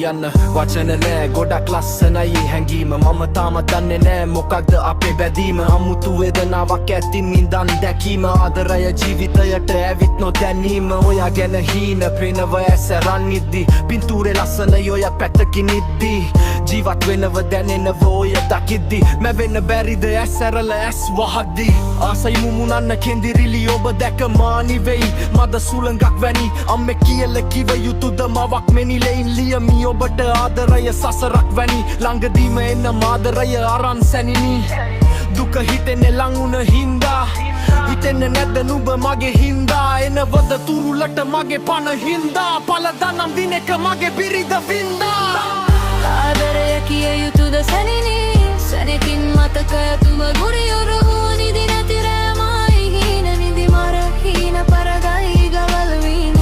කියන්න වචන නෑ ගොඩක් ලස්සනයි හැඟීම මම තාම දන්නේ නෑ මොකක්ද අපේ බැදීම අමුතු වේදනාවක් ඇතින් නිදන් දැකීම ආදරය ජීවිතයට ඇවිත් නොදැනීම ඔයා ගැන හීන පේනව ඇස රන්නිද්දි පින්තූරේ ලස්සනයි ඔය පැත්තකින් ඉද්දි ජීවත් වෙනව දැනෙනව ඔය දකිද්දි මැවෙන්න බැරිද ඇස් ඇරල ඇස් වහද්දි ආසයි මුමුණන්න කෙන්දිරිලි ඔබ දැක මානි වෙයි මද සුළඟක් වැනි අම්මෙ කියල කිව යුතුද මවක් මෙනි ලෙයින් ලියමි ඔබට ආදරය සසරක් වැනි ළඟදීම එන්න මාදරය අරන් සැනිනි දුක හිතෙන්නේ ලංවුන හින්දා හිතෙන්නේ නැද්ද නුඹ මගේ හින්දා එනවද තුරුලට මගේ පන හින්දා පලදනම් දිනෙක මගේ බිරිඳ වින්දා ආදරය කිය යුතුද සැනිනි සැනකින් මතකය තුම ගුරියොරු නිදි නැති රෑමයි හීන නිදි මර හීන පරගයි ගවල් වීන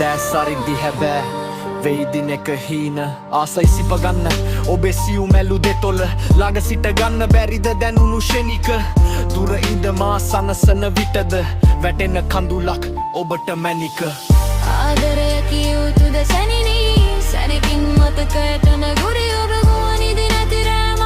දැස් අරින්දි හැබෑ වෙයිදින එක හීන ආසයි සිපගන්න ඔබේ සියු මැලු දෙතොල ළඟ සිට ගන්න බැරිද දැනුණු ෂෙනික දුර ඉඳ මා සනසන විටද වැටෙන කඳුලක් ඔබට මැනික ආදරය කිය යුතුද සැනිනි සැනකින් මතකයට නගුරියොරු නිදි නැති රෑම